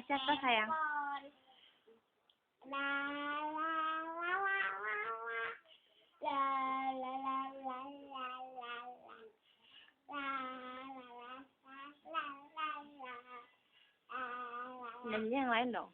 siapa sayang? La la la la la la. La la la la la la la. La la la la la la la. Nyanyi yang lain dong.